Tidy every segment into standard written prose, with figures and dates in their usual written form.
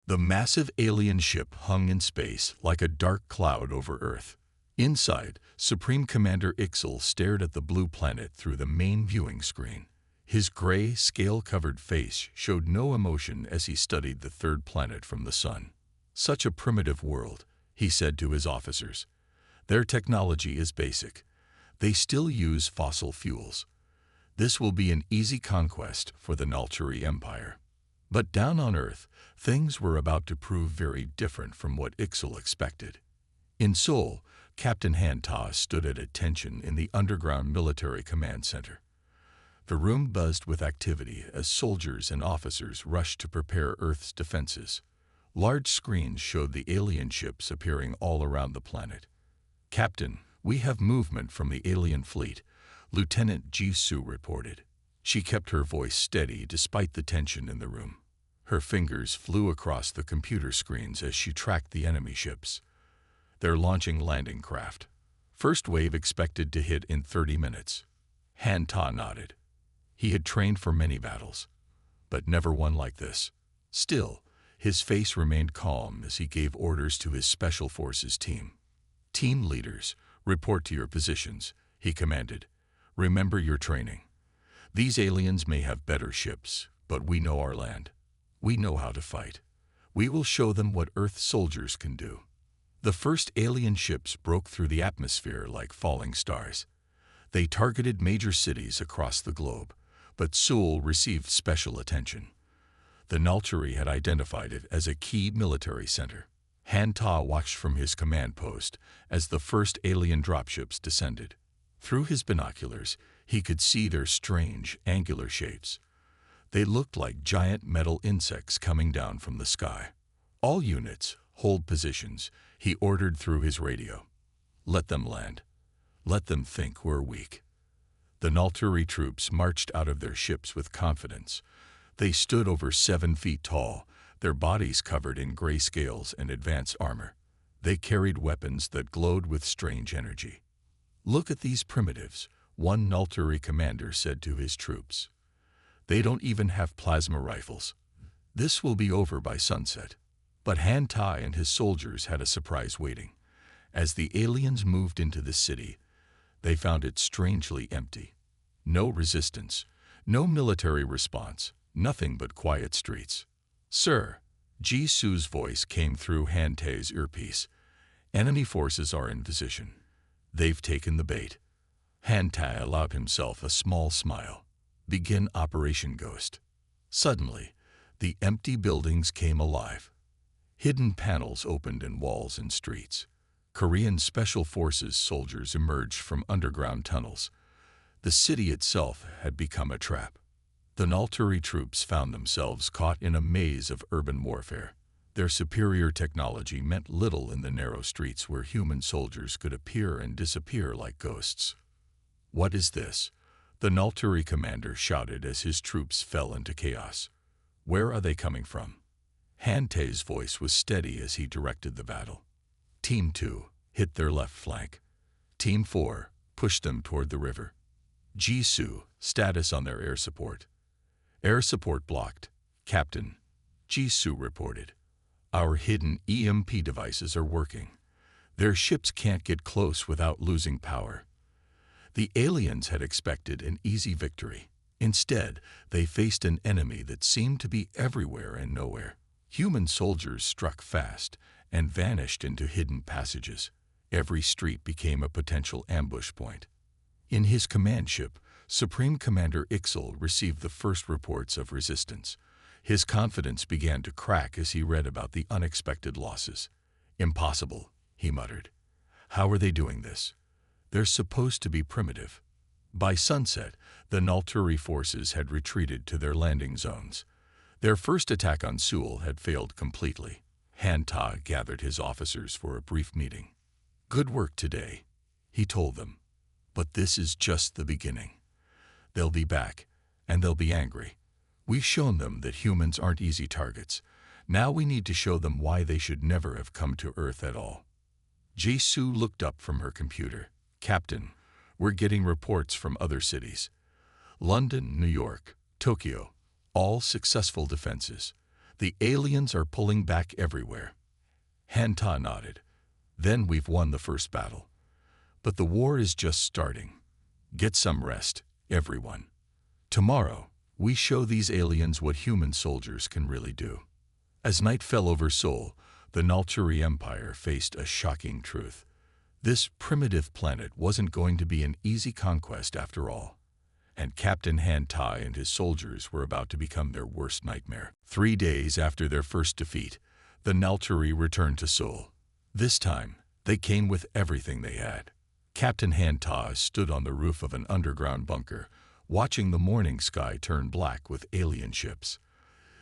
The massive alien ship hung in space like a dark cloud over Earth. Inside, Supreme Commander Ixal stared at the blue planet through the main viewing screen. His gray, scale-covered face showed no emotion as he studied the third planet from the sun. "Such a primitive world," he said to his officers. "Their technology is basic. They still use fossil fuels. This will be an easy conquest for the Nalchuri Empire." But down on Earth, things were about to prove very different from what Ixal expected. In Seoul, Captain Han Ta stood at attention in the underground military command center. The room buzzed with activity as soldiers and officers rushed to prepare Earth's defenses. Large screens showed the alien ships appearing all around the planet. "Captain, we have movement from the alien fleet," Lieutenant Ji-Soo reported. She kept her voice steady despite the tension in the room. Her fingers flew across the computer screens as she tracked the enemy ships. "They're launching landing craft. First wave expected to hit in 30 minutes. Han Ta nodded. He had trained for many battles, but never one like this. Still, his face remained calm as he gave orders to his Special Forces team. "Team leaders, report to your positions," he commanded. "Remember your training. These aliens may have better ships, but we know our land. We know how to fight. We will show them what Earth soldiers can do." The first alien ships broke through the atmosphere like falling stars. They targeted major cities across the globe, but Seoul received special attention. The Nalchuri had identified it as a key military center. Han Ta watched from his command post as the first alien dropships descended. Through his binoculars, he could see their strange, angular shapes. They looked like giant metal insects coming down from the sky. "All units, hold positions," he ordered through his radio. "Let them land. Let them think we're weak." The Nalchuri troops marched out of their ships with confidence. They stood over 7 feet tall, their bodies covered in gray scales and advanced armor. They carried weapons that glowed with strange energy. "Look at these primitives," one Nalchuri commander said to his troops. "They don't even have plasma rifles. This will be over by sunset." But Han Ta and his soldiers had a surprise waiting. As the aliens moved into the city, they found it strangely empty. No resistance, no military response, nothing but quiet streets. "Sir," Ji-Soo's voice came through Han Ta's earpiece. "Enemy forces are in position. They've taken the bait." Han Ta allowed himself a small smile. "Begin Operation Ghost." Suddenly, the empty buildings came alive. Hidden panels opened in walls and streets. Korean Special Forces soldiers emerged from underground tunnels. The city itself had become a trap. The Nalchuri troops found themselves caught in a maze of urban warfare. Their superior technology meant little in the narrow streets where human soldiers could appear and disappear like ghosts. "What is this?" the Nalchuri commander shouted as his troops fell into chaos. "Where are they coming from?" Han Ta's voice was steady as he directed the battle. "Team 2, hit their left flank. Team 4, push them toward the river." Ji-Soo, status on their air support. "Air support blocked, Captain," Ji-Soo reported. "Our hidden EMP devices are working. Their ships can't get close without losing power." The aliens had expected an easy victory. Instead, they faced an enemy that seemed to be everywhere and nowhere. Human soldiers struck fast and vanished into hidden passages. Every street became a potential ambush point. In his command ship, Supreme Commander Ixal received the first reports of resistance. His confidence began to crack as he read about the unexpected losses. "Impossible," he muttered. "How are they doing this? They're supposed to be primitive." By sunset, the Nalchuri forces had retreated to their landing zones. Their first attack on Seoul had failed completely. Han Ta gathered his officers for a brief meeting. "Good work today," he told them. "But this is just the beginning. They'll be back, and they'll be angry. We've shown them that humans aren't easy targets. Now we need to show them why they should never have come to Earth at all." Ji-Soo looked up from her computer. "Captain, we're getting reports from other cities. London, New York, Tokyo, all successful defenses. The aliens are pulling back everywhere. Hanta nodded. Then we've won the first battle. But the war is just starting. Get some rest, everyone. Tomorrow, we show these aliens what human soldiers can really do. As night fell over Seoul, the Nalchuri Empire faced a shocking truth. This primitive planet wasn't going to be an easy conquest after all. And Captain Han Tai and his soldiers were about to become their worst nightmare. 3 days after their first defeat, the Nalchuri returned to Seoul. This time, they came with everything they had. Captain Han Tai stood on the roof of an underground bunker, watching the morning sky turn black with alien ships.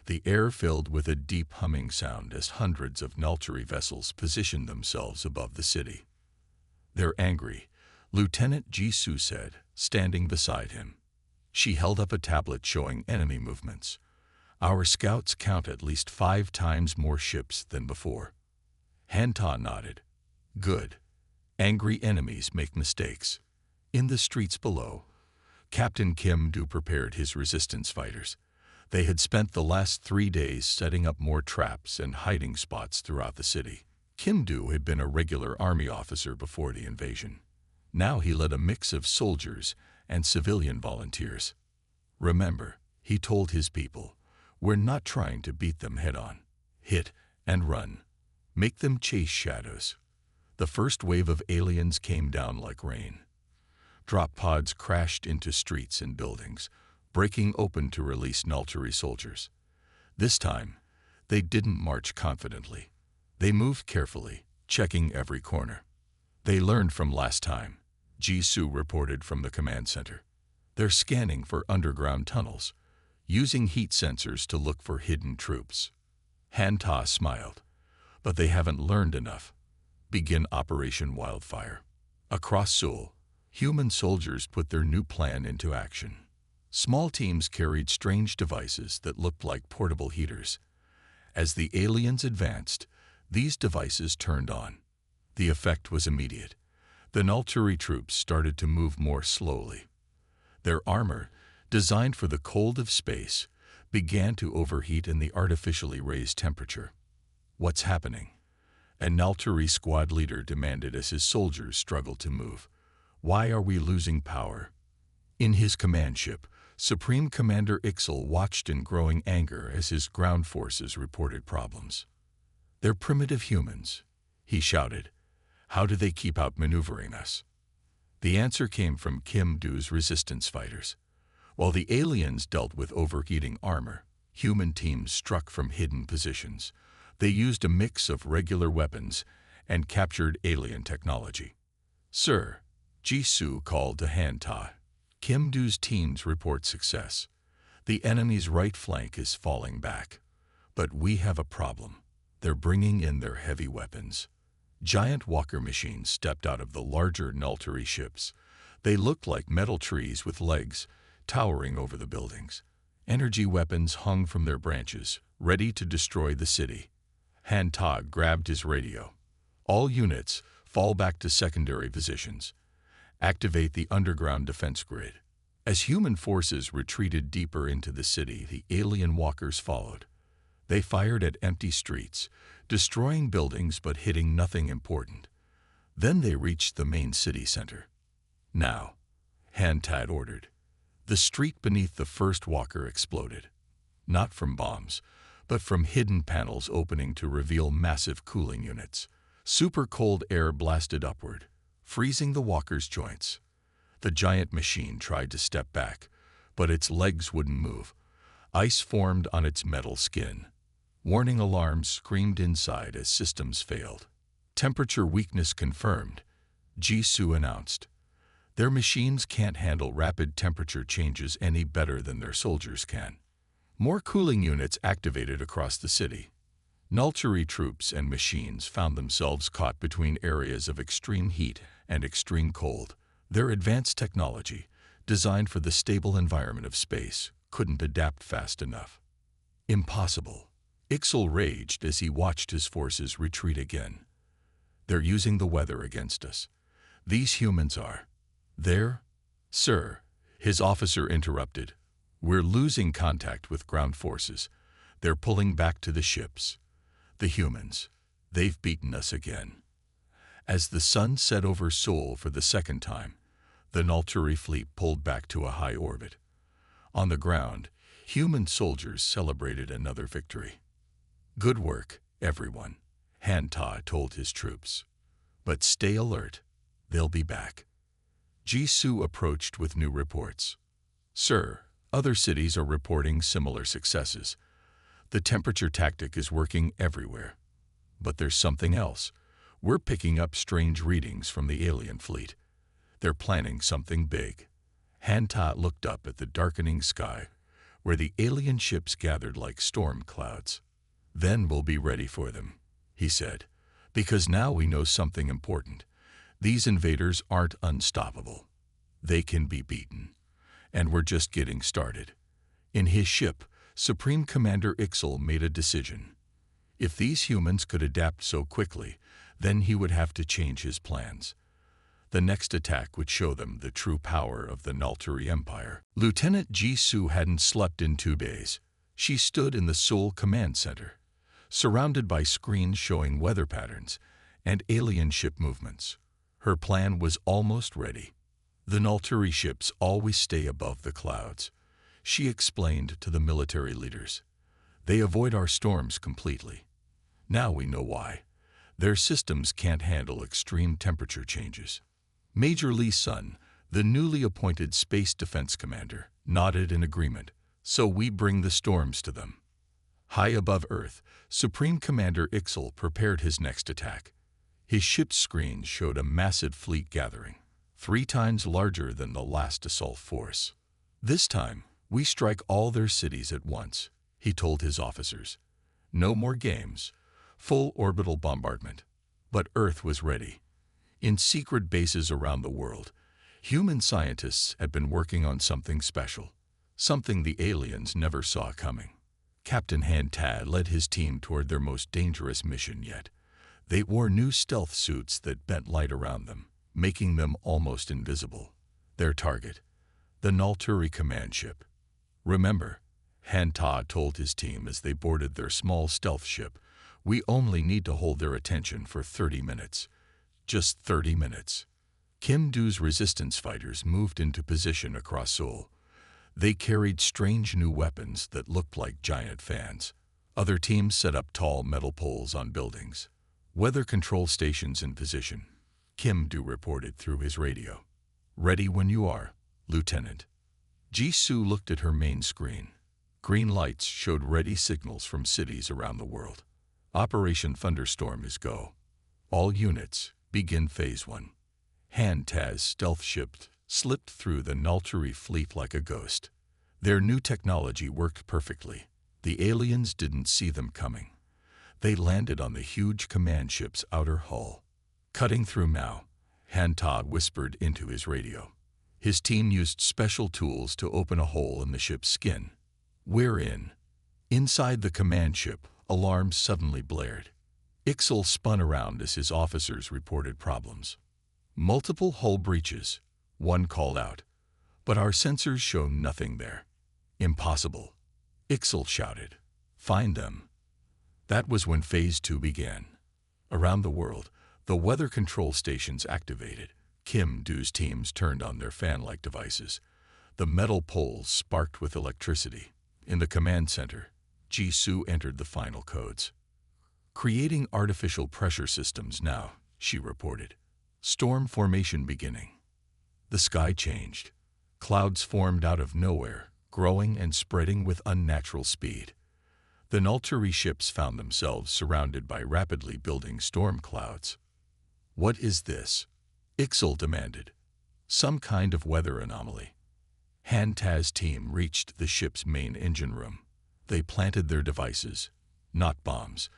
The air filled with a deep humming sound as hundreds of Nalchuri vessels positioned themselves above the city. "They're angry," Lieutenant Jisoo said, standing beside him. She held up a tablet showing enemy movements. "Our scouts count at least 5 times more ships than before." Hanta nodded. "Good. Angry enemies make mistakes." In the streets below, Captain Kim Do prepared his resistance fighters. They had spent the last 3 days setting up more traps and hiding spots throughout the city. Kim Do had been a regular army officer before the invasion. Now he led a mix of soldiers and civilian volunteers. "Remember," he told his people, "we're not trying to beat them head-on. Hit and run. Make them chase shadows." The first wave of aliens came down like rain. Drop pods crashed into streets and buildings, breaking open to release Nalchuri soldiers. This time, they didn't march confidently. They moved carefully, checking every corner. "They learned from last time," Jisoo reported from the command center. "They're scanning for underground tunnels, using heat sensors to look for hidden troops." Hanta smiled. "But they haven't learned enough. Begin Operation Wildfire." Across Seoul, human soldiers put their new plan into action. Small teams carried strange devices that looked like portable heaters. As the aliens advanced, these devices turned on. The effect was immediate. The Nalchuri troops started to move more slowly. Their armor, designed for the cold of space, began to overheat in the artificially raised temperature. "What's happening?" a Nalchuri squad leader demanded as his soldiers struggled to move. "Why are we losing power?" In his command ship, Supreme Commander Ixel watched in growing anger as his ground forces reported problems. "They're primitive humans," he shouted. "How do they keep outmaneuvering us?" The answer came from Kim Do's resistance fighters. While the aliens dealt with overheating armor, human teams struck from hidden positions. They used a mix of regular weapons and captured alien technology. "Sir," Jisoo called to Hanta, "Kim Do's teams report success. The enemy's right flank is falling back. But we have a problem. They're bringing in their heavy weapons." Giant walker machines stepped out of the larger Nalchuri ships. They looked like metal trees with legs, towering over the buildings. Energy weapons hung from their branches, ready to destroy the city. Hanta grabbed his radio. "All units, fall back to secondary positions. Activate the underground defense grid." As human forces retreated deeper into the city, the alien walkers followed. They fired at empty streets, destroying buildings but hitting nothing important. Then they reached the main city center. "Now," Hanta ordered. The street beneath the first walker exploded. Not from bombs, but from hidden panels opening to reveal massive cooling units. Super cold air blasted upward, freezing the walker's joints. The giant machine tried to step back, but its legs wouldn't move. Ice formed on its metal skin. Warning alarms screamed inside as systems failed. "Temperature weakness confirmed," Jisoo announced. "Their machines can't handle rapid temperature changes any better than their soldiers can." More cooling units activated across the city. Nalchuri troops and machines found themselves caught between areas of extreme heat and extreme cold. Their advanced technology, designed for the stable environment of space, couldn't adapt fast enough. "Impossible," Ixel raged as he watched his forces retreat again. "They're using the weather against us. These humans are." "There?" "Sir," his officer interrupted. "We're losing contact with ground forces. They're pulling back to the ships. The humans. They've beaten us again. As the sun set over Seoul for the second time, the Nalturi fleet pulled back to a high orbit. On the ground, human soldiers celebrated another victory. Good work, everyone, Han-Ta told his troops. But stay alert. They'll be back. Jisoo approached with new reports. Sir, other cities are reporting similar successes. The temperature tactic is working everywhere. But there's something else. We're picking up strange readings from the alien fleet. They're planning something big. Han-Ta looked up at the darkening sky, where the alien ships gathered like storm clouds. Then we'll be ready for them, he said, because now we know something important. These invaders aren't unstoppable. They can be beaten. And we're just getting started. In his ship, Supreme Commander Ixel made a decision. If these humans could adapt so quickly, then he would have to change his plans. The next attack would show them the true power of the Nalturi Empire. Lieutenant Jisoo hadn't slept in 2 days. She stood in the Seoul Command Center, surrounded by screens showing weather patterns and alien ship movements. Her plan was almost ready. The Nalturi ships always stay above the clouds, she explained to the military leaders. They avoid our storms completely. Now we know why. Their systems can't handle extreme temperature changes. Major Lee Sun, the newly appointed Space Defense Commander, nodded in agreement. So we bring the storms to them. High above Earth, Supreme Commander Ixel prepared his next attack. His ship's screens showed a massive fleet gathering, 3 times larger than the last assault force. This time, we strike all their cities at once, he told his officers. No more games, full orbital bombardment. But Earth was ready. In secret bases around the world, human scientists had been working on something special, something the aliens never saw coming. Captain Han-Ta led his team toward their most dangerous mission yet. They wore new stealth suits that bent light around them, making them almost invisible. Their target, the Nalturi command ship. Remember, Han-Ta told his team as they boarded their small stealth ship, we only need to hold their attention for 30 minutes. Just 30 minutes. Kim Doo's resistance fighters moved into position across Seoul. They carried strange new weapons that looked like giant fans. Other teams set up tall metal poles on buildings. Weather control stations in position, Kim Doo reported through his radio. Ready when you are, Lieutenant. Jisoo looked at her main screen. Green lights showed ready signals from cities around the world. Operation Thunderstorm is go. All units, begin Phase 1. Han-Ta's stealth ship slipped through the Nalturi fleet like a ghost. Their new technology worked perfectly. The aliens didn't see them coming. They landed on the huge command ship's outer hull. Cutting through now, Han-Ta whispered into his radio. His team used special tools to open a hole in the ship's skin. We're in. Inside the command ship, alarms suddenly blared. Ixel spun around as his officers reported problems. Multiple hull breaches, one called out. But our sensors show nothing there. Impossible. Ixel shouted. Find them. That was when Phase 2 began. Around the world, the weather control stations activated. Kim Doo's teams turned on their fan-like devices. The metal poles sparked with electricity. In the command center, Jisoo entered the final codes. Creating artificial pressure systems now, she reported. Storm formation beginning. The sky changed. Clouds formed out of nowhere, growing and spreading with unnatural speed. The Nalturi ships found themselves surrounded by rapidly building storm clouds. What is this? Ixel demanded. Some kind of weather anomaly. Han-Ta's team reached the ship's main engine room. They planted their devices, not bombs,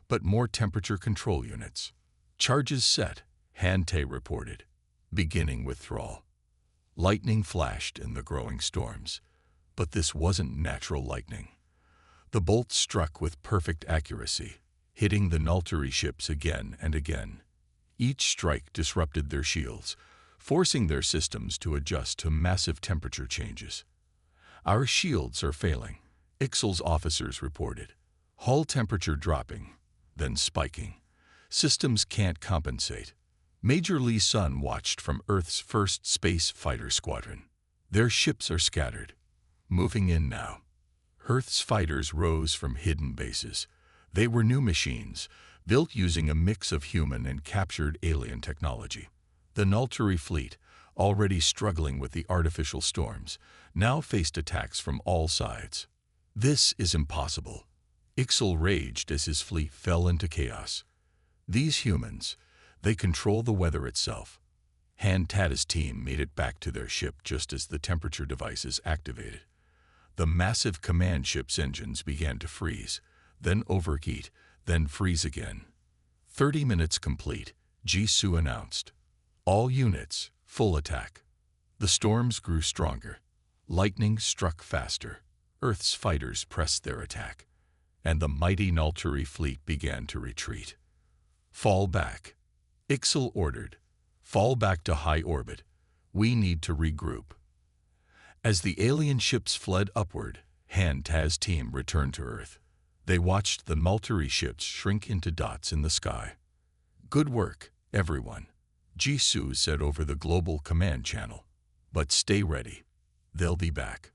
but more temperature control units. Charges set, Han-Ta reported, beginning withdrawal. Lightning flashed in the growing storms, but this wasn't natural lightning. The bolts struck with perfect accuracy, hitting the Nalturi ships again and again. Each strike disrupted their shields, forcing their systems to adjust to massive temperature changes. Our shields are failing, Ixal's officers reported. Hull temperature dropping, then spiking. Systems can't compensate. Major Lee Sun watched from Earth's first space fighter squadron. Their ships are scattered. Moving in now. Earth's fighters rose from hidden bases. They were new machines, built using a mix of human and captured alien technology. The Nulturi fleet, already struggling with the artificial storms, now faced attacks from all sides. This is impossible. Ixal raged as his fleet fell into chaos. These humans, they control the weather itself. Han Tata's team made it back to their ship just as the temperature devices activated. The massive command ship's engines began to freeze, then overheat, then freeze again. 30 minutes complete, Jisoo announced. All units, full attack. The storms grew stronger. Lightning struck faster. Earth's fighters pressed their attack, and the mighty Nulturi fleet began to retreat. Fall back. Ixal ordered. Fall back to high orbit. We need to regroup. As the alien ships fled upward, Han Ta's team returned to Earth. They watched the Nulturi ships shrink into dots in the sky. Good work, everyone, Jisoo said over the global command channel. But stay ready. They'll be back.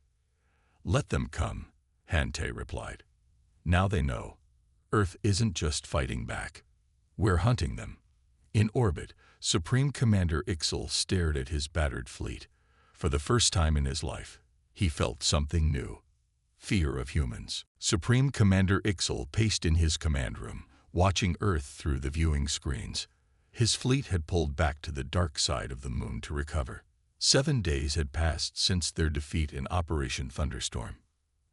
Let them come, Han Ta replied. Now they know. Earth isn't just fighting back. We're hunting them. In orbit, Supreme Commander Ixal stared at his battered fleet. For the first time in his life, he felt something new. Fear of humans. Supreme Commander Ixal paced in his command room, watching Earth through the viewing screens. His fleet had pulled back to the dark side of the moon to recover. 7 days had passed since their defeat in Operation Thunderstorm.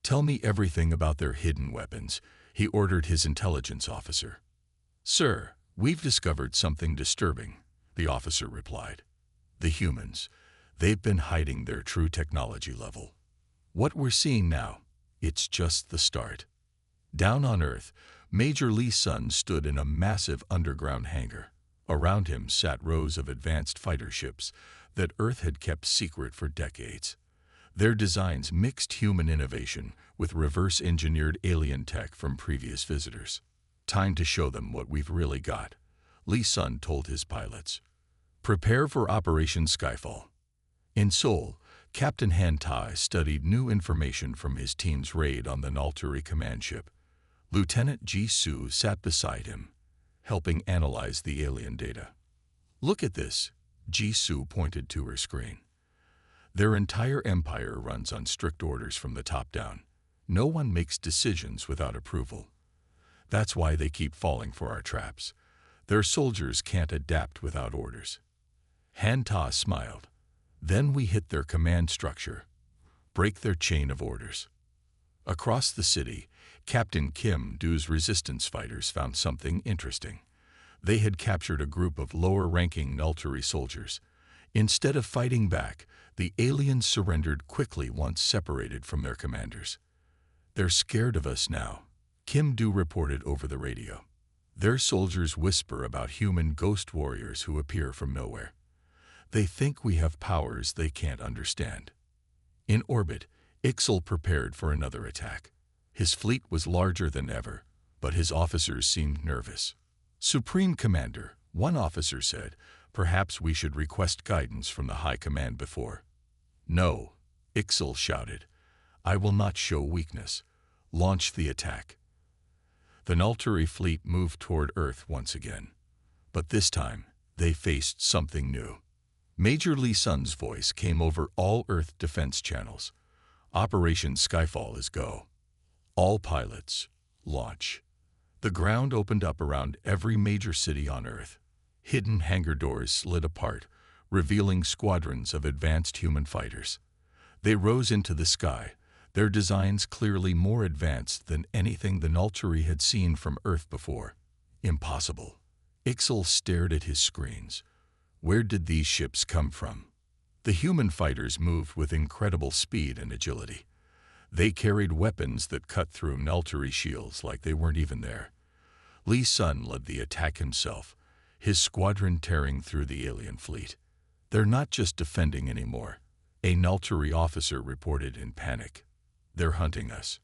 Tell me everything about their hidden weapons, he ordered his intelligence officer. Sir, we've discovered something disturbing, the officer replied. The humans, they've been hiding their true technology level. What we're seeing now, it's just the start. Down on Earth, Major Lee Sun stood in a massive underground hangar. Around him sat rows of advanced fighter ships that Earth had kept secret for decades. Their designs mixed human innovation with reverse-engineered alien tech from previous visitors. Time to show them what we've really got, Lee Sun told his pilots. Prepare for Operation Skyfall. In Seoul, Captain Han Ta studied new information from his team's raid on the Nulturi command ship. Lieutenant Jisoo sat beside him, helping analyze the alien data. Look at this, Jisoo pointed to her screen. Their entire empire runs on strict orders from the top down. No one makes decisions without approval. That's why they keep falling for our traps. Their soldiers can't adapt without orders. Han Ta smiled. Then we hit their command structure, break their chain of orders. Across the city, Captain Kim Do's resistance fighters found something interesting. They had captured a group of lower-ranking Nulturi soldiers. Instead of fighting back, the aliens surrendered quickly once separated from their commanders. They're scared of us now, Kim Do reported over the radio. Their soldiers whisper about human ghost warriors who appear from nowhere. They think we have powers they can't understand. In orbit, Ixal prepared for another attack. His fleet was larger than ever, but his officers seemed nervous. Supreme Commander, one officer said, perhaps we should request guidance from the High Command before. No, Ixal shouted. I will not show weakness. Launch the attack. The Nulturi fleet moved toward Earth once again. But this time, they faced something new. Major Lee Sun's voice came over all Earth defense channels. Operation Skyfall is go. All pilots, launch. The ground opened up around every major city on Earth. Hidden hangar doors slid apart, revealing squadrons of advanced human fighters. They rose into the sky, their designs clearly more advanced than anything the Nulturi had seen from Earth before. Impossible. Ixal stared at his screens. Where did these ships come from? The human fighters moved with incredible speed and agility. They carried weapons that cut through Nulturi shields like they weren't even there. Lee Sun led the attack himself, his squadron tearing through the alien fleet. They're not just defending anymore, a Nulturi officer reported in panic. They're hunting us.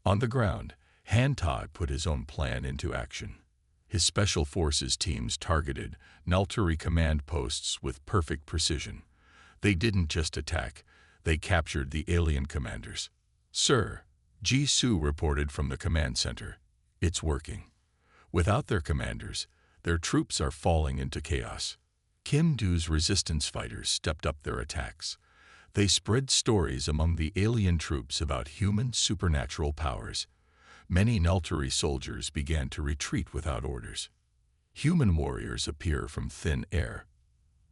On the ground, Han-Tai put his own plan into action. His Special Forces teams targeted Nulturi command posts with perfect precision. They didn't just attack, they captured the alien commanders. "Sir," Jisoo reported from the command center, "it's working. Without their commanders, their troops are falling into chaos." Kim Doo's resistance fighters stepped up their attacks. They spread stories among the alien troops about human supernatural powers. Many Nulturi soldiers began to retreat without orders. Human warriors appear from thin air.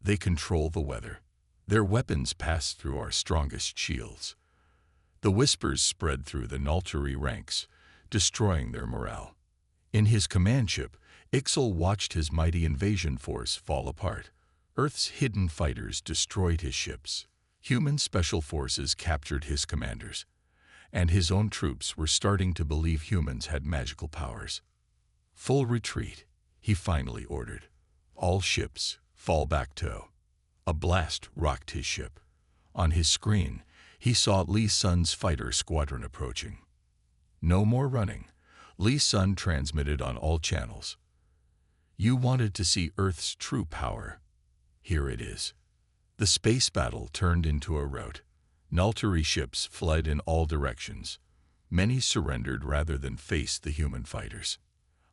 They control the weather. Their weapons pass through our strongest shields. The whispers spread through the Nulturi ranks, destroying their morale. In his command ship, Ixal watched his mighty invasion force fall apart. Earth's hidden fighters destroyed his ships. Human special forces captured his commanders. And his own troops were starting to believe humans had magical powers. "Full retreat," he finally ordered. "All ships, fall back to." A blast rocked his ship. On his screen, he saw Lee Sun's fighter squadron approaching. "No more running," Lee Sun transmitted on all channels. "You wanted to see Earth's true power. Here it is." The space battle turned into a rout. Nulturi ships fled in all directions. Many surrendered rather than face the human fighters.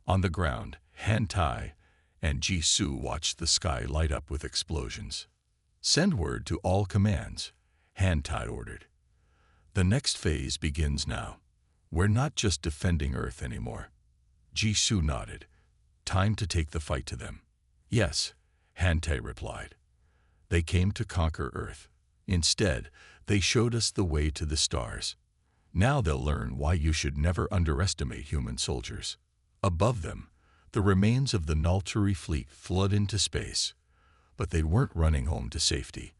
On the ground, Han-Tai and Jisoo watched the sky light up with explosions. "Send word to all commands," Han-Tai ordered. "The next phase begins now. We're not just defending Earth anymore." Jisoo nodded. "Time to take the fight to them." "Yes," Han-Tai replied. "They came to conquer Earth. Instead, they showed us the way to the stars. Now they'll learn why you should never underestimate human soldiers." Above them, the remains of the Nulturi fleet flooded into space. But they weren't running home to safety.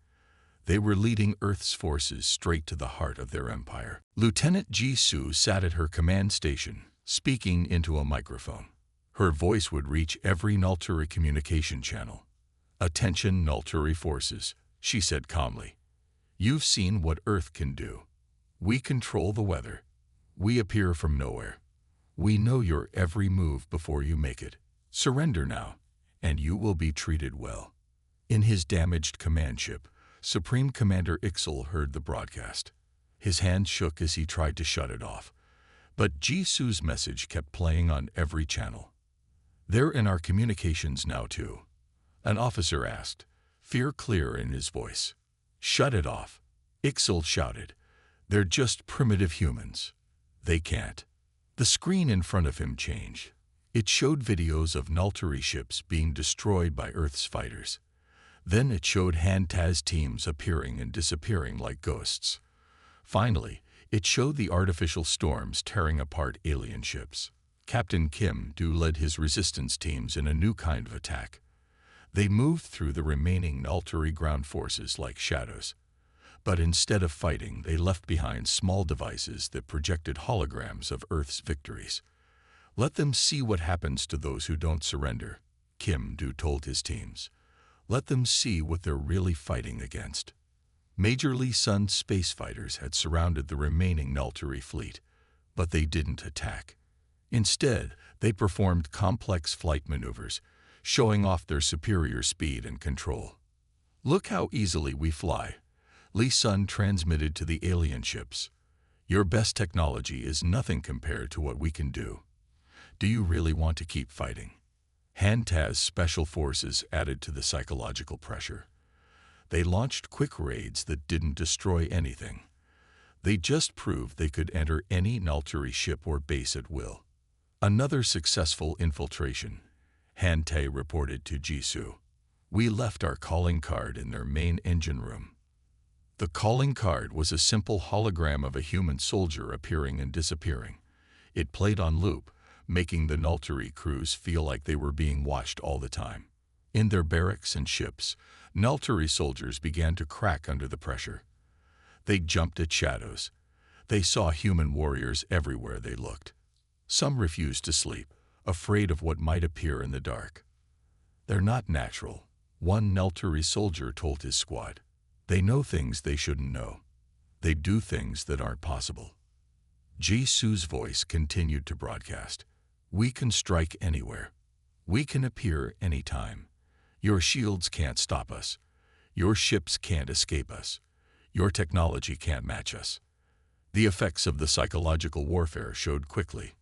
They were leading Earth's forces straight to the heart of their empire. Lieutenant Jisoo sat at her command station, speaking into a microphone. Her voice would reach every Nulturi communication channel. "Attention, Nulturi forces," she said calmly. "You've seen what Earth can do. We control the weather. We appear from nowhere. We know your every move before you make it. Surrender now, and you will be treated well." In his damaged command ship, Supreme Commander Ixal heard the broadcast. His hand shook as he tried to shut it off. But Jisoo's message kept playing on every channel. "They're in our communications now too," an officer asked, fear clear in his voice. "Shut it off," Ixal shouted. "They're just primitive humans. They can't." The screen in front of him changed. It showed videos of Nulturi ships being destroyed by Earth's fighters. Then it showed Han-Tai's teams appearing and disappearing like ghosts. Finally, it showed the artificial storms tearing apart alien ships. Captain Kim Doo led his resistance teams in a new kind of attack. They moved through the remaining Nulturi ground forces like shadows. But instead of fighting, they left behind small devices that projected holograms of Earth's victories. "Let them see what happens to those who don't surrender," Kim Doo told his teams. "Let them see what they're really fighting against." Major Lee Sun's space fighters had surrounded the remaining Nulturi fleet, but they didn't attack. Instead, they performed complex flight maneuvers, showing off their superior speed and control. "Look how easily we fly," Lee Sun transmitted to the alien ships. "Your best technology is nothing compared to what we can do. Do you really want to keep fighting?" Han-Tai's special forces added to the psychological pressure. They launched quick raids that didn't destroy anything. They just proved they could enter any Nulturi ship or base at will. "Another successful infiltration," Han-Tai reported to Jisoo. "We left our calling card in their main engine room." The calling card was a simple hologram of a human soldier appearing and disappearing. It played on loop, making the Nulturi crews feel like they were being watched all the time. In their barracks and ships, Nulturi soldiers began to crack under the pressure. They jumped at shadows. They saw human warriors everywhere they looked. Some refused to sleep, afraid of what might appear in the dark. "They're not natural," one Nulturi soldier told his squad. "They know things they shouldn't know. They do things that aren't possible." Jisoo's voice continued to broadcast. We can strike anywhere. We can appear anytime. Your shields can't stop us. Your ships can't escape us. Your technology can't match us. The effects of the psychological warfare showed quickly.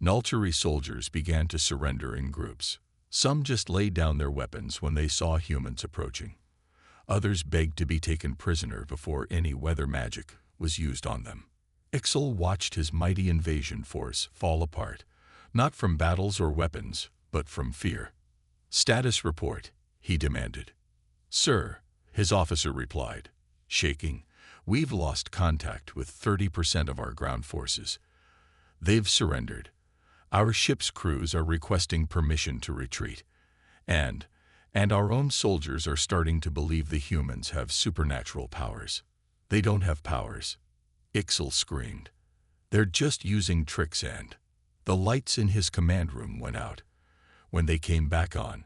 Nulturi soldiers began to surrender in groups. Some just laid down their weapons when they saw humans approaching. Others begged to be taken prisoner before any weather magic was used on them. Ixal watched his mighty invasion force fall apart, not from battles or weapons, but from fear. "Status report," he demanded. "Sir," his officer replied, shaking, "we've lost contact with 30% of our ground forces. They've surrendered. Our ship's crews are requesting permission to retreat. And our own soldiers are starting to believe the humans have supernatural powers." "They don't have powers," Ixal screamed. "They're just using tricks." And the lights in his command room went out. When they came back on,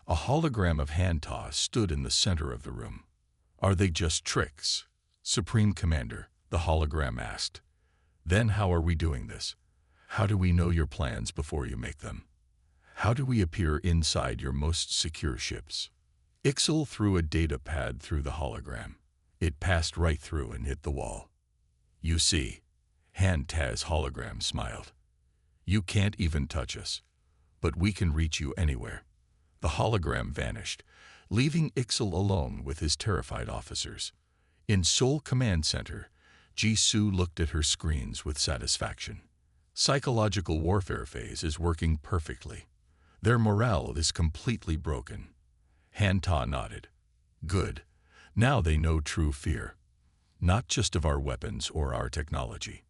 a hologram of Hanta stood in the center of the room. "Are they just tricks, Supreme Commander?" the hologram asked. "Then how are we doing this? How do we know your plans before you make them? How do we appear inside your most secure ships?" Ixal threw a data pad through the hologram. It passed right through and hit the wall. "You see," Hanta's hologram smiled. "You can't even touch us, but we can reach you anywhere." The hologram vanished, leaving Ixal alone with his terrified officers. In Seoul Command Center, Jisoo looked at her screens with satisfaction. Psychological warfare phase is working perfectly. Their morale is completely broken. Hanta nodded. "Good. Now they know true fear. Not just of our weapons or our technology.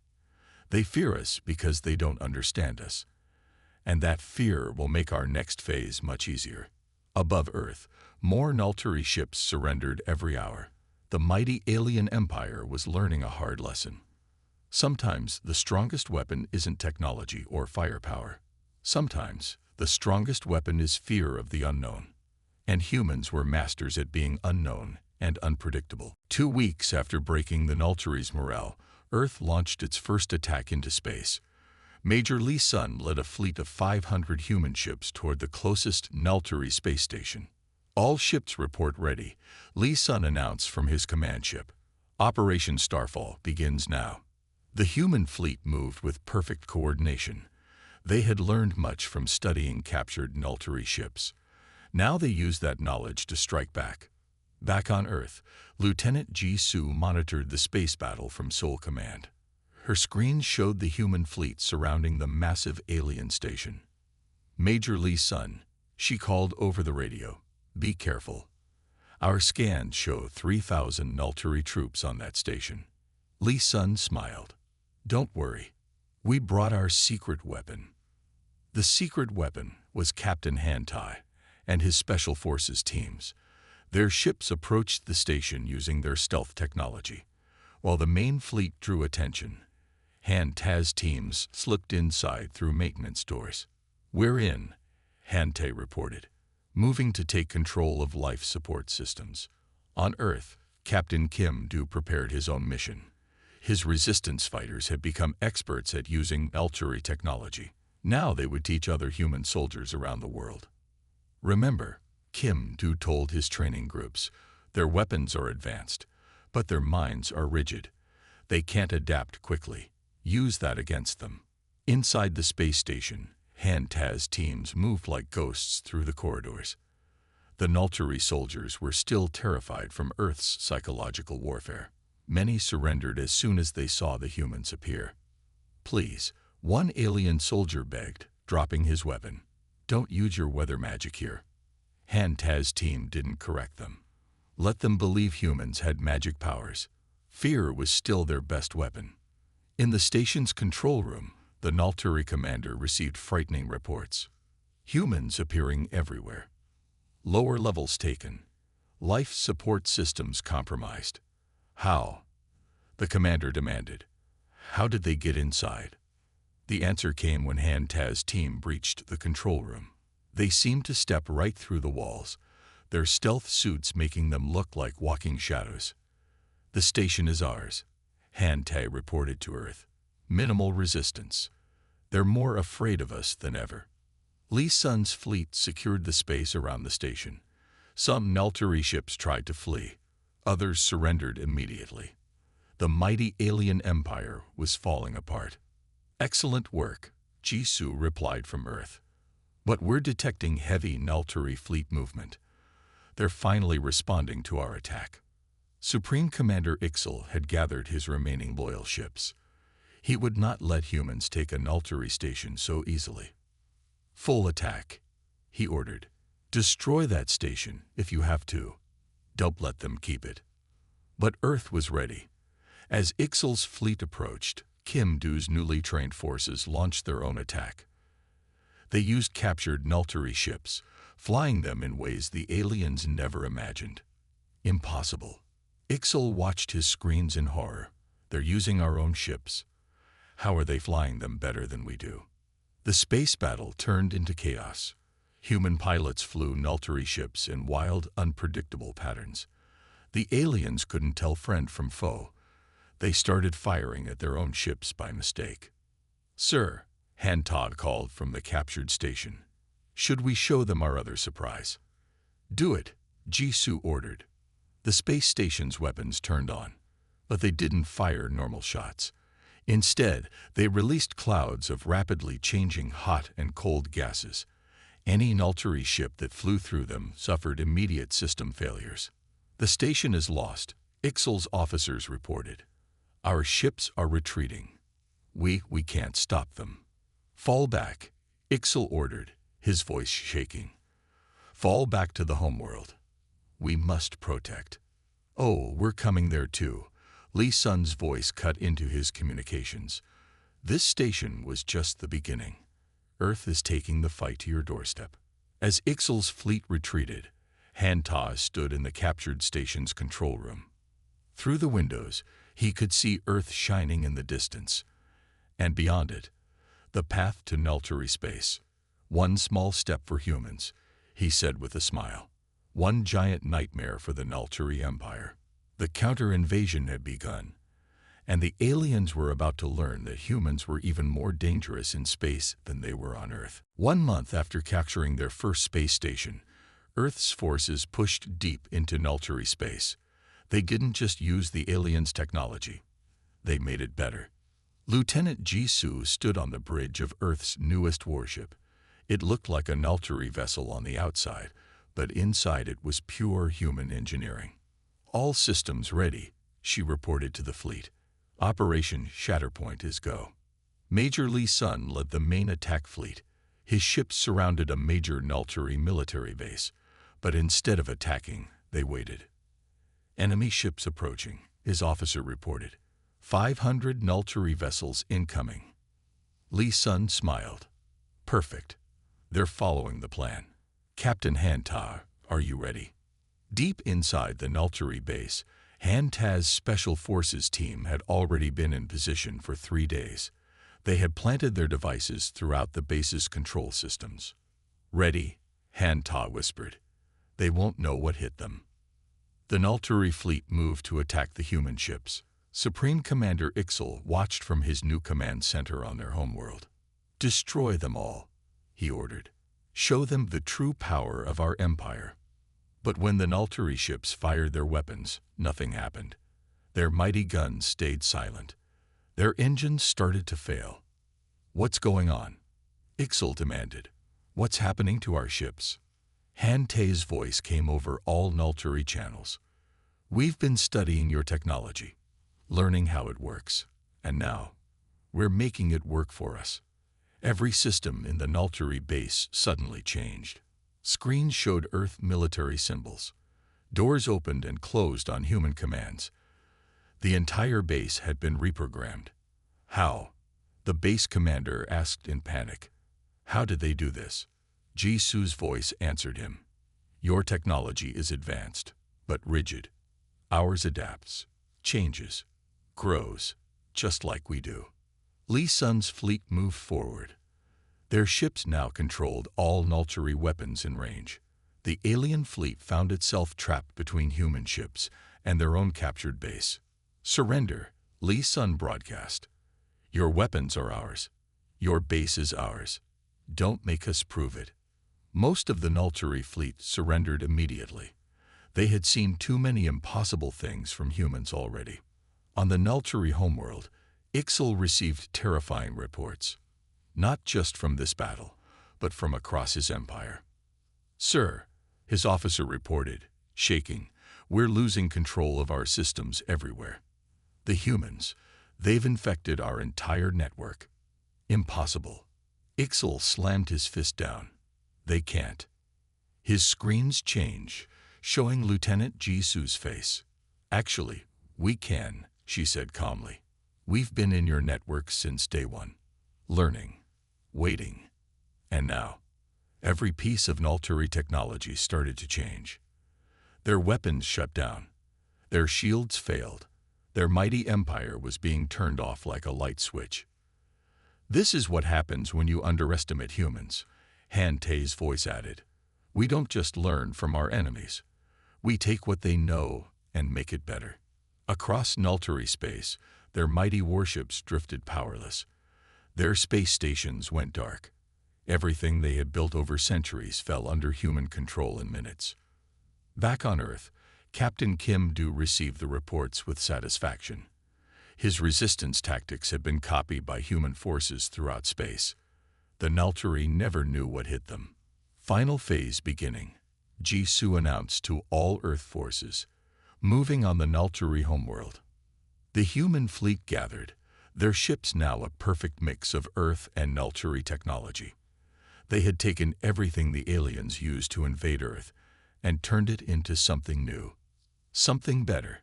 They fear us because they don't understand us. And that fear will make our next phase much easier." Above Earth, more Nulturi ships surrendered every hour. The mighty alien empire was learning a hard lesson. Sometimes the strongest weapon isn't technology or firepower. Sometimes the strongest weapon is fear of the unknown. And humans were masters at being unknown and unpredictable. 2 weeks after breaking the Nulturi's morale, Earth launched its first attack into space. Major Lee Sun led a fleet of 500 human ships toward the closest Nulturi space station. "All ships report ready," Lee Sun announced from his command ship. "Operation Starfall begins now." The human fleet moved with perfect coordination. They had learned much from studying captured Nulturi ships. Now they used that knowledge to strike back. Back on Earth, Lieutenant Jisoo monitored the space battle from Seoul Command. Her screens showed the human fleet surrounding the massive alien station. "Major Lee Sun," she called over the radio, "be careful. Our scans show 3,000 Nulturi troops on that station." Lee Sun smiled. "Don't worry. We brought our secret weapon." The secret weapon was Captain Hantai and his Special Forces teams. Their ships approached the station using their stealth technology. While the main fleet drew attention, Hantai's teams slipped inside through maintenance doors. "We're in," Hantai reported, moving to take control of life support systems. On Earth, Captain Kim Do prepared his own mission. His resistance fighters had become experts at using Nulturi technology. Now they would teach other human soldiers around the world. "Remember," Kim Do told his training groups, "their weapons are advanced, but their minds are rigid. They can't adapt quickly. Use that against them." Inside the space station, Hantai's teams moved like ghosts through the corridors. The Nulturi soldiers were still terrified from Earth's psychological warfare. Many surrendered as soon as they saw the humans appear. "Please," one alien soldier begged, dropping his weapon. "Don't use your weather magic here." Hantai's team didn't correct them. Let them believe humans had magic powers. Fear was still their best weapon. In the station's control room, the Nulturi commander received frightening reports. Humans appearing everywhere. Lower levels taken. Life support systems compromised. "How?" the commander demanded. "How did they get inside?" The answer came when Hantai's team breached the control room. They seemed to step right through the walls, their stealth suits making them look like walking shadows. "The station is ours," Hantai reported to Earth. Minimal resistance. They're more afraid of us than ever. Li Sun's fleet secured the space around the station. Some Neltari ships tried to flee. Others surrendered immediately. The mighty alien empire was falling apart. Excellent work, Jisoo replied from Earth. But we're detecting heavy Neltari fleet movement. They're finally responding to our attack. Supreme Commander Ixal had gathered his remaining loyal ships. He would not let humans take a Neltari station so easily. Full attack, he ordered. Destroy that station if you have to. Don't let them keep it. But Earth was ready. As Ixal's fleet approached, Kim Doo's newly trained forces launched their own attack. They used captured Neltari ships, flying them in ways the aliens never imagined. Impossible. Ixal watched his screens in horror. They're using our own ships. How are they flying them better than we do? The space battle turned into chaos. Human pilots flew Neltari ships in wild, unpredictable patterns. The aliens couldn't tell friend from foe. They started firing at their own ships by mistake. Sir, Han Todd called from the captured station. Should we show them our other surprise? Do it, Jisoo ordered. The space station's weapons turned on, but they didn't fire normal shots. Instead, they released clouds of rapidly changing hot and cold gases. Any Neltari ship that flew through them suffered immediate system failures. The station is lost, Ixal's officers reported. Our ships are retreating. We can't stop them. Fall back, Ixal ordered, his voice shaking. Fall back to the homeworld. We must protect. Oh, we're coming there too. Li Sun's voice cut into his communications. This station was just the beginning. Earth is taking the fight to your doorstep. As Ixal's fleet retreated, Han Ta stood in the captured station's control room. Through the windows, he could see Earth shining in the distance. And beyond it, the path to Neltari space. One small step for humans, he said with a smile. One giant nightmare for the Neltari Empire. The counter-invasion had begun, and the aliens were about to learn that humans were even more dangerous in space than they were on Earth. 1 month after capturing their first space station, Earth's forces pushed deep into Neltari space. They didn't just use the aliens' technology. They made it better. Lieutenant Jisoo stood on the bridge of Earth's newest warship. It looked like a Neltari vessel on the outside, but inside it was pure human engineering. All systems ready, she reported to the fleet. Operation Shatterpoint is go. Major Li Sun led the main attack fleet. His ships surrounded a major Neltari military base, but instead of attacking, they waited. Enemy ships approaching, his officer reported. 500 Neltari vessels incoming. Li Sun smiled. Perfect. They're following the plan. Captain Han Ta, are you ready? Deep inside the Neltari base, Han Ta's Special Forces team had already been in position for 3 days. They had planted their devices throughout the base's control systems. Ready, Han Ta whispered. They won't know what hit them. The Neltari fleet moved to attack the human ships. Supreme Commander Ixal watched from his new command center on their homeworld. Destroy them all, he ordered. Show them the true power of our empire. But when the Neltari ships fired their weapons, nothing happened. Their mighty guns stayed silent. Their engines started to fail. What's going on? Ixal demanded. What's happening to our ships? Han Ta's voice came over all Neltari channels. We've been studying your technology, learning how it works, and now we're making it work for us. Every system in the Neltari base suddenly changed. Screens showed Earth military symbols. Doors opened and closed on human commands. The entire base had been reprogrammed. How? The base commander asked in panic. How did they do this? Jisoo's voice answered him. Your technology is advanced, but rigid. Ours adapts, changes, grows, just like we do. Li Sun's fleet moved forward. Their ships now controlled all Neltari weapons in range. The alien fleet found itself trapped between human ships and their own captured base. Surrender, Li Sun broadcast. Your weapons are ours. Your base is ours. Don't make us prove it. Most of the Nulturi fleet surrendered immediately. They had seen too many impossible things from humans already. On the Nulturi homeworld, Ixal received terrifying reports, not just from this battle, but from across his empire. "Sir," his officer reported, shaking, "we're losing control of our systems everywhere. The humans, they've infected our entire network." "Impossible." Ixal slammed his fist down. "They can't." His screens change, showing Lieutenant Jisu's face. "Actually, we can," she said calmly. "We've been in your network since day one, learning, waiting, and now." Every piece of Nulturi technology started to change. Their weapons shut down. Their shields failed. Their mighty empire was being turned off like a light switch. "This is what happens when you underestimate humans," Han Te's voice added. "We don't just learn from our enemies. We take what they know and make it better." Across Nulturi space, their mighty warships drifted powerless. Their space stations went dark. Everything they had built over centuries fell under human control in minutes. Back on Earth, Captain Kim Do received the reports with satisfaction. His resistance tactics had been copied by human forces throughout space. The Nulturi never knew what hit them. "Final phase beginning," Jisu announced to all Earth forces, moving on the Nulturi homeworld. The human fleet gathered, their ships now a perfect mix of Earth and Nulturi technology. They had taken everything the aliens used to invade Earth and turned it into something new, something better.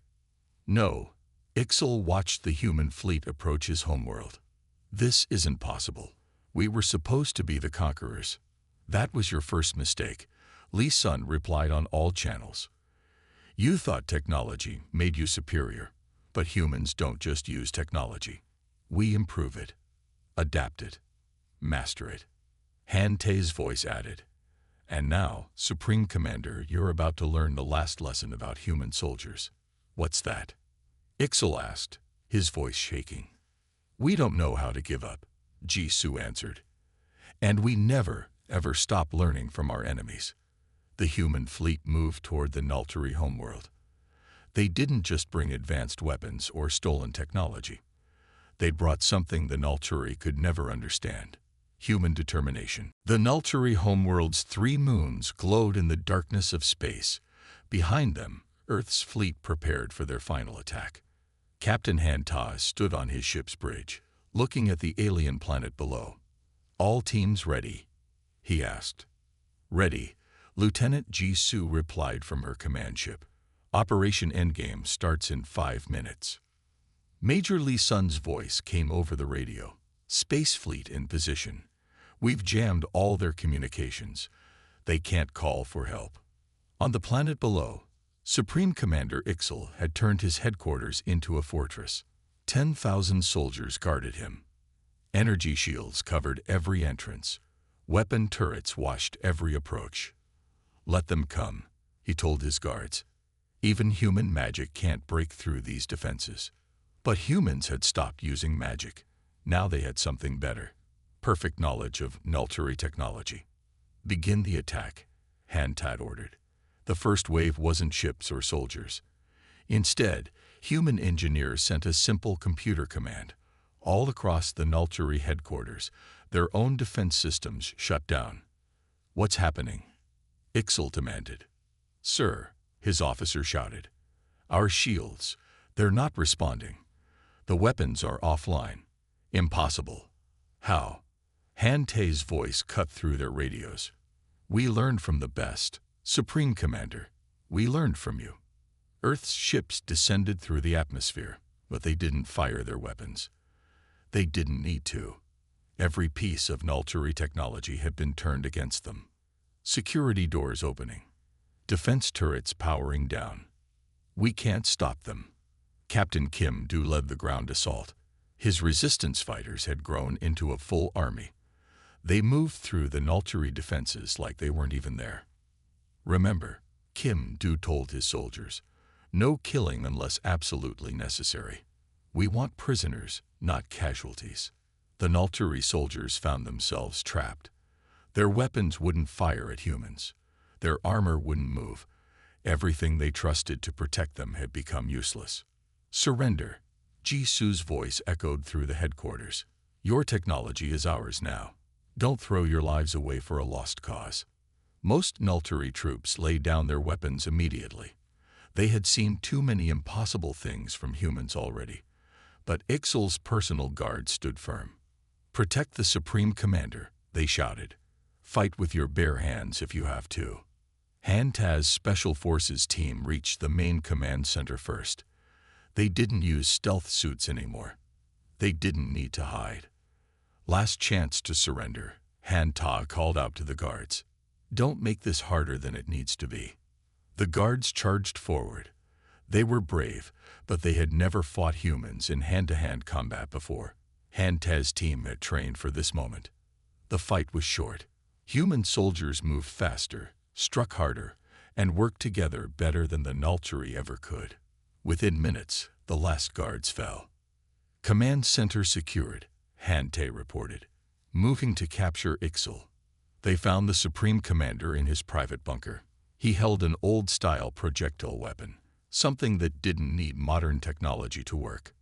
"No," Ixal watched the human fleet approach his homeworld. "This isn't possible. We were supposed to be the conquerors." "That was your first mistake," Lee Sun replied on all channels. "You thought technology made you superior, but humans don't just use technology. We improve it, adapt it, master it." Han Te's voice added, "And now, Supreme Commander, you're about to learn the last lesson about human soldiers." "What's that?" Ixal asked, his voice shaking. "We don't know how to give up," Jisu answered. "And we never, ever stop learning from our enemies." The human fleet moved toward the Nulturi homeworld. They didn't just bring advanced weapons or stolen technology. They'd brought something the Nulturi could never understand: human determination. The Nulturi homeworld's 3 moons glowed in the darkness of space. Behind them, Earth's fleet prepared for their final attack. Captain Han Ta stood on his ship's bridge, looking at the alien planet below. "All teams ready?" he asked. "Ready," Lieutenant Jisu replied from her command ship. "Operation Endgame starts in 5 minutes." Major Lee Sun's voice came over the radio. "Space fleet in position. We've jammed all their communications. They can't call for help." On the planet below, Supreme Commander Ixal had turned his headquarters into a fortress. 10,000 soldiers guarded him. Energy shields covered every entrance. Weapon turrets watched every approach. "Let them come," he told his guards. "Even human magic can't break through these defenses." But humans had stopped using magic. Now they had something better: perfect knowledge of Nulturi technology. "Begin the attack," Han Tat ordered. The first wave wasn't ships or soldiers. Instead, human engineers sent a simple computer command. All across the Nulturi headquarters, their own defense systems shut down. "What's happening?" Ixal demanded. "Sir," his officer shouted, "our shields, they're not responding. The weapons are offline. Impossible." "How?" Han Te's voice cut through their radios. "We learned from the best. Supreme Commander, we learned from you." Earth's ships descended through the atmosphere, but they didn't fire their weapons. They didn't need to. Every piece of Nulturi technology had been turned against them. Security doors opening. Defense turrets powering down. "We can't stop them." Captain Kim Do led the ground assault. His resistance fighters had grown into a full army. They moved through the Nulturi defenses like they weren't even there. "Remember," Kim Do told his soldiers, "no killing unless absolutely necessary. We want prisoners, not casualties. The Nalturi soldiers found themselves trapped. Their weapons wouldn't fire at humans. Their armor wouldn't move. Everything they trusted to protect them had become useless. Surrender. Jisu's voice echoed through the headquarters. Your technology is ours now. Don't throw your lives away for a lost cause. Most Nalturi troops laid down their weapons immediately. They had seen too many impossible things from humans already. But Ixal's personal guard stood firm. Protect the Supreme Commander, they shouted. Fight with your bare hands if you have to. Hantaz's Special Forces team reached the main command center first. They didn't use stealth suits anymore. They didn't need to hide. Last chance to surrender, Hanta called out to the guards. Don't make this harder than it needs to be. The guards charged forward. They were brave, but they had never fought humans in hand-to-hand combat before. Hantaz's team had trained for this moment. The fight was short. Human soldiers moved faster, struck harder, and worked together better than the Nalturi ever could. Within minutes, the last guards fell. Command center secured, Hante reported, moving to capture Ixal. They found the Supreme Commander in his private bunker. He held an old-style projectile weapon, something that didn't need modern technology to work.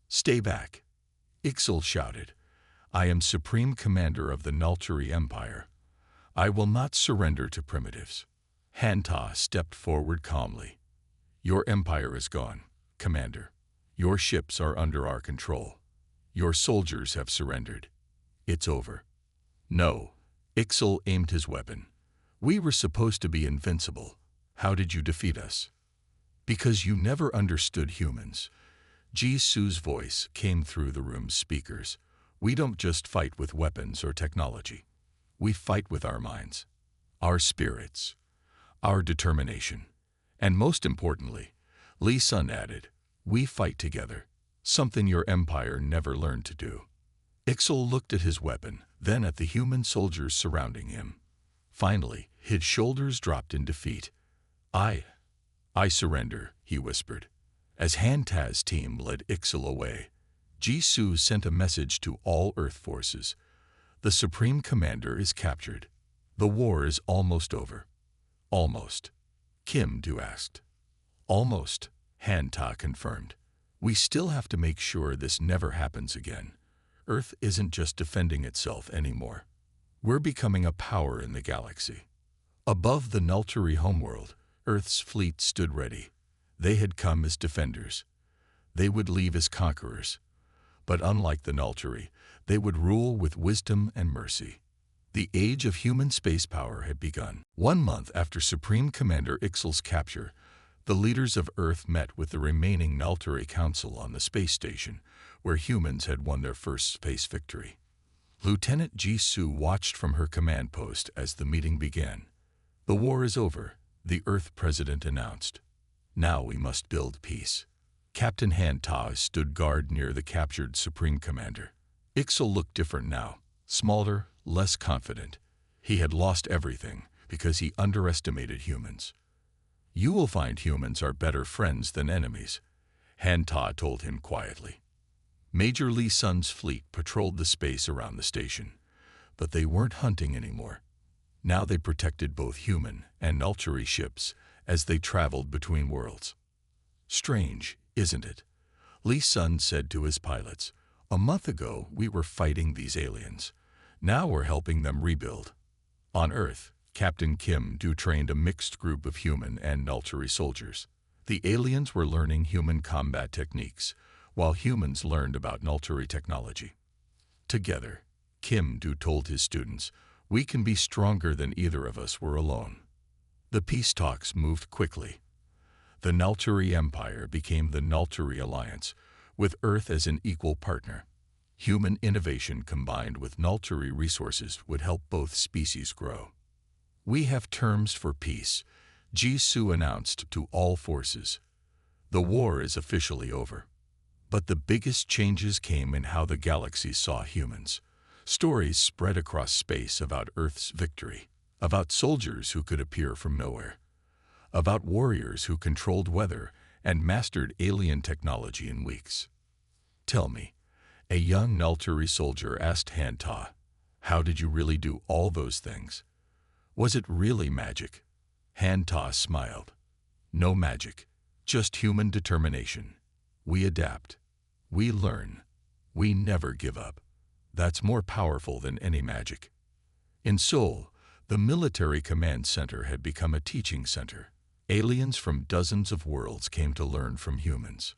Stay back, Ixal shouted. I am Supreme Commander of the Nalturi Empire. I will not surrender to primitives. Hanta stepped forward calmly. Your empire is gone, Commander. Your ships are under our control. Your soldiers have surrendered. It's over. No, Ixal aimed his weapon. We were supposed to be invincible. How did you defeat us? Because you never understood humans. Jisu's voice came through the room's speakers. We don't just fight with weapons or technology. We fight with our minds, our spirits, our determination. And most importantly, Li Sun added, we fight together, something your empire never learned to do. Ixal looked at his weapon, then at the human soldiers surrounding him. Finally, his shoulders dropped in defeat. I surrender, he whispered. As Hantaz's team led Ixal away, Jisu sent a message to all Earth forces. The Supreme Commander is captured. The war is almost over. Almost, Kim Du asked. Almost, Hanta confirmed. We still have to make sure this never happens again. Earth isn't just defending itself anymore. We're becoming a power in the galaxy. Above the Nalturi homeworld, Earth's fleet stood ready. They had come as defenders. They would leave as conquerors. But unlike the Nalturi, they would rule with wisdom and mercy. The age of human space power had begun. 1 month after Supreme Commander Ixal's capture, the leaders of Earth met with the remaining Nalturi Council on the space station, where humans had won their first space victory. Lieutenant Jisu watched from her command post as the meeting began. The war is over, the Earth President announced. Now we must build peace. Captain Hanta stood guard near the captured Supreme Commander. Ixal looked different now, smaller, less confident. He had lost everything because he underestimated humans. You will find humans are better friends than enemies, Hanta told him quietly. Major Li Sun's fleet patrolled the space around the station, but they weren't hunting anymore. Now they protected both human and Nalturi ships as they traveled between worlds. Strange, isn't it? Li Sun said to his pilots, a month ago we were fighting these aliens. Now we're helping them rebuild. On Earth, Captain Kim Du trained a mixed group of human and Nalturi soldiers. The aliens were learning human combat techniques, while humans learned about Nalturi technology. Together, Kim Du told his students, we can be stronger than either of us were alone. The peace talks moved quickly. The Nalturi Empire became the Nalturi Alliance, with Earth as an equal partner. Human innovation combined with Nalturi resources would help both species grow. We have terms for peace, Jisu announced to all forces. The war is officially over. But the biggest changes came in how the galaxy saw humans. Stories spread across space about Earth's victory, about soldiers who could appear from nowhere, about warriors who controlled weather and mastered alien technology in weeks. Tell me, A young Nulturi soldier asked Hanta, "How did you really do all those things? Was it really magic?" Hanta smiled. "No magic, just human determination. We adapt. We learn. We never give up. That's more powerful than any magic." In Seoul, the military command center had become a teaching center. Aliens from dozens of worlds came to learn from humans.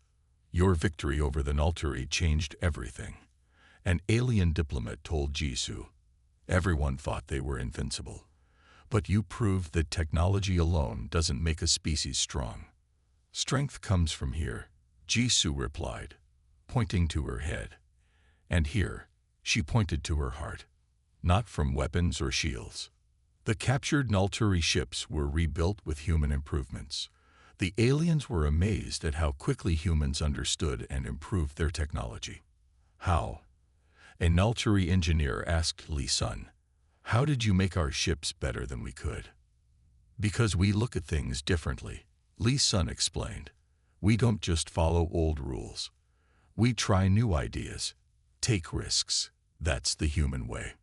Your victory over the Nulturi changed everything. An alien diplomat told Jisoo. Everyone thought they were invincible. But you proved that technology alone doesn't make a species strong. Strength comes from here, Jisoo replied, pointing to her head. And here, she pointed to her heart. Not from weapons or shields. The captured Nulturi ships were rebuilt with human improvements. The aliens were amazed at how quickly humans understood and improved their technology. How? A Nulturi engineer asked Lee Sun, "How did you make our ships better than we could?" "Because we look at things differently," Lee Sun explained. "We don't just follow old rules. We try new ideas, take risks. That's the human way."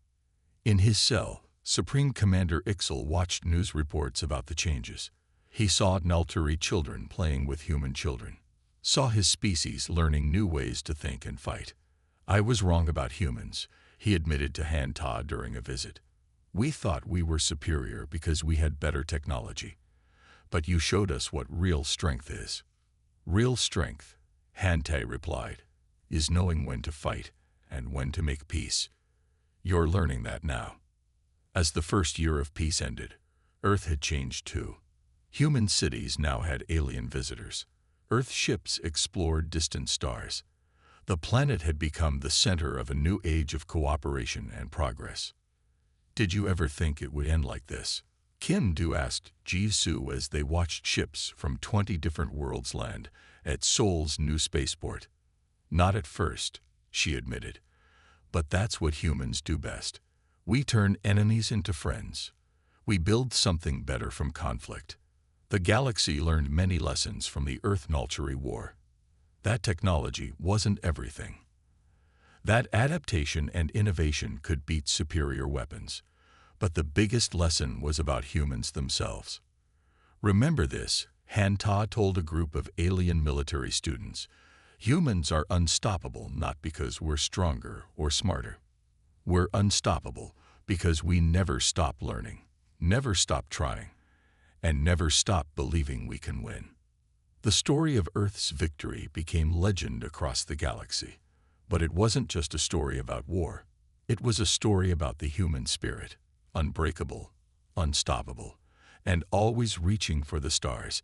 In his cell, Supreme Commander Ixel watched news reports about the changes. He saw Nulturi children playing with human children, saw his species learning new ways to think and fight. "I was wrong about humans," he admitted to Hanta during a visit. "We thought we were superior because we had better technology. But you showed us what real strength is." "Real strength," Hanta replied, "is knowing when to fight and when to make peace. You're learning that now." As the first year of peace ended, Earth had changed too. Human cities now had alien visitors. Earth ships explored distant stars. The planet had become the center of a new age of cooperation and progress. "Did you ever think it would end like this?" Kim Do asked Jisoo as they watched ships from 20 different worlds land at Seoul's new spaceport. "Not at first," she admitted. "But that's what humans do best. We turn enemies into friends. We build something better from conflict." The galaxy learned many lessons from the Earth-Nulturi War. That technology wasn't everything. That adaptation and innovation could beat superior weapons. But the biggest lesson was about humans themselves. "Remember this," Hanta told a group of alien military students. "Humans are unstoppable not because we're stronger or smarter. We're unstoppable because we never stop learning, never stop trying, and never stop believing we can win." The story of Earth's victory became legend across the galaxy. But it wasn't just a story about war. It was a story about the human spirit, unbreakable, unstoppable, and always reaching for the stars.